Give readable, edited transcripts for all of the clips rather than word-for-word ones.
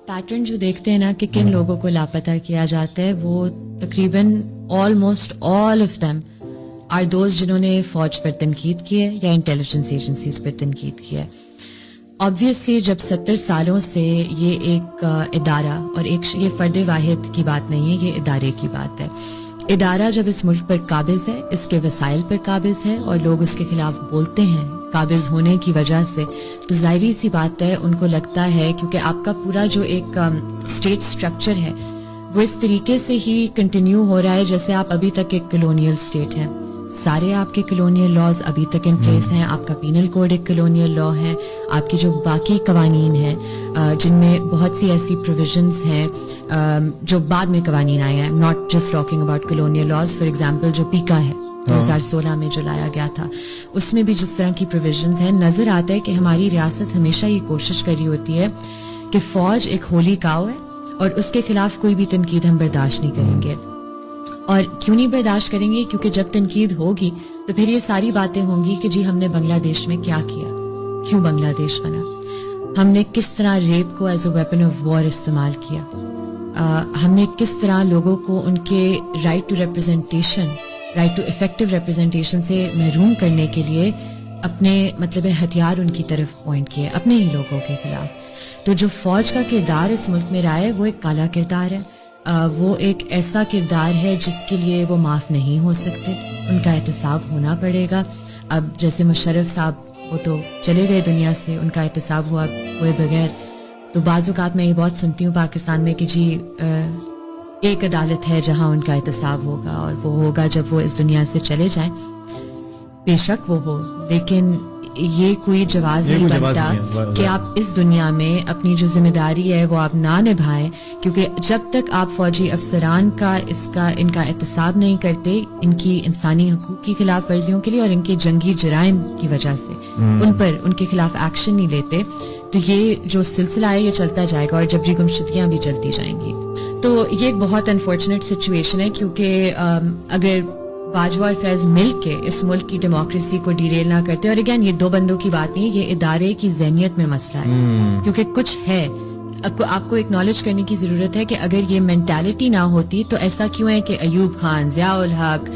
Pattern जो देखते हैं ना कि किन लोगों को लापता किया जाता है, वो तकरीबन almost all of them are दोस्त जिन्होंने फौज पर तनकीद की है या इंटेलिजेंस एजेंसीज पर तनकीद की है। ऑब्वियसली जब 70 सालों से ये एक इदारा और एक ये फर्द वाहिद की बात नहीं है, ये इदारे की बात है। इदारा जब इस मुल्क पर काबिज है, इसके वसाइल पर काबिज है और लोग उसके खिलाफ बोलते हैं काबिज होने की वजह से, तो जाहिर सी बात है उनको लगता है, क्योंकि आपका पूरा जो एक स्टेट स्ट्रक्चर है वो इस तरीके से ही कंटिन्यू हो रहा है जैसे आप अभी तक एक कॉलोनियल स्टेट हैं। सारे आपके कॉलोनियल लॉज अभी तक इन प्लेस हैं, आपका पीनल कोड एक कॉलोनियल लॉ है, आपकी जो बाकी कवानीन हैं जिनमें बहुत सी ऐसी प्रोविजंस हैं जो बाद में कवानीन आए हैं। Not just talking about colonial laws, for example जो पीका है 2016 में जो लाया गया था, उसमें भी जिस तरह की प्रोविजंस हैं, नजर आता है कि हमारी रियासत हमेशा ये कोशिश करी होती है कि फौज एक होली काऊ है और उसके खिलाफ कोई भी तनकीद हम बर्दाश्त नहीं करेंगे। और क्यों नहीं बर्दाश्त करेंगे? क्योंकि जब तनकीद होगी तो फिर ये सारी बातें होंगी कि जी हमने बांग्लादेश में क्या किया, क्यों बांग्लादेश बना, हमने किस तरह रेप को as a weapon of war इस्तेमाल किया, हमने किस तरह लोगों को उनके right to representation, right to effective representation से महरूम करने के लिए अपने मतलब हथियार उनकी तरफ पॉइंट किए, अपने ही लोगों के खिलाफ। तो जो फौज का किरदार इस मुल्क में रहा है वो एक काला किरदार है, वो एक ऐसा किरदार है जिसके लिए वो माफ नहीं हो सकते, उनका एहतसाब होना पड़ेगा। अब जैसे मुशर्रफ साहब वो तो चले गए दुनिया से, उनका एहतसाब हुए बगैर, तो बाज़ औक़ात मैं ये बहुत सुनती हूँ पाकिस्तान में कि जी एक अदालत है जहाँ उनका एहतसाब होगा और वो होगा जब वो इस दुनिया से चले जाएं। बेशक वो हो, लेकिन ये कोई जवाज नहीं बनता कि आप इस दुनिया में अपनी जो जिम्मेदारी है वो आप ना निभाएं, क्योंकि जब तक आप फौजी अफसरान का इनका एहतसाब नहीं करते, इनकी इंसानी हकूक की खिलाफ वर्जियों के लिए और इनके जंगी जराइम की वजह से उन पर उनके खिलाफ एक्शन नहीं लेते, तो ये जो सिलसिला है ये चलता जाएगा और जबरी गुमशुदगियां भी चलती जाएंगी। तो ये एक बहुत अनफॉर्चुनेट सिचुएशन है, क्योंकि अगर बाजवा और फैज मिल के इस मुल्क की डेमोक्रेसी को डिरेल ना करते, और अगेन ये दो बंदों की बात नहीं, ये इदारे की ज़हनियत में मसला है, क्योंकि कुछ है आपको एक्नॉलेज करने की जरूरत है कि अगर ये मेंटालिटी ना होती तो ऐसा क्यों है कि अयूब खान, ज़ियाउल हक,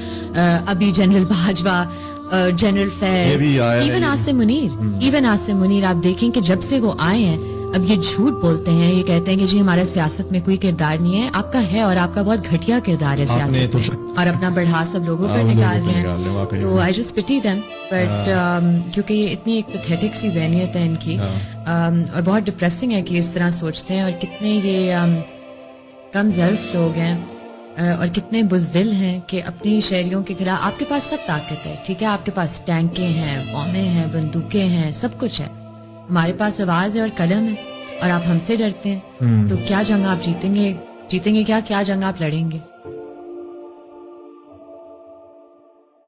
अभी general Bajwa, general Faiz, even Asim Munir, आप देखें कि जब से वो आए हैं अब ये झूठ बोलते हैं, ये कहते हैं कि जी हमारा सियासत में कोई किरदार नहीं है। आपका है, और आपका बहुत घटिया किरदार है सियासत में, और अपना बढ़ा सब लोगों पर निकाल रहे हैं। तो I just pity them, but क्योंकि ये इतनी एक पैथेटिक सी ज़हनियत है इनकी, और बहुत डिप्रेसिंग है कि इस तरह सोचते हैं, और कितने ये कम ज़र्फ लोग हैं और कितने बुज़दिल हैं कि अपनी शहरियों के खिलाफ। आपके पास सब ताकत है, ठीक है, आपके पास टैंके हैं, बॉम्बें हैं, बंदूकें हैं, सब कुछ है, हमारे पास आवाज है और कलम है, और आप हमसे डरते हैं। तो क्या जंग आप जीतेंगे क्या जंग आप लड़ेंगे?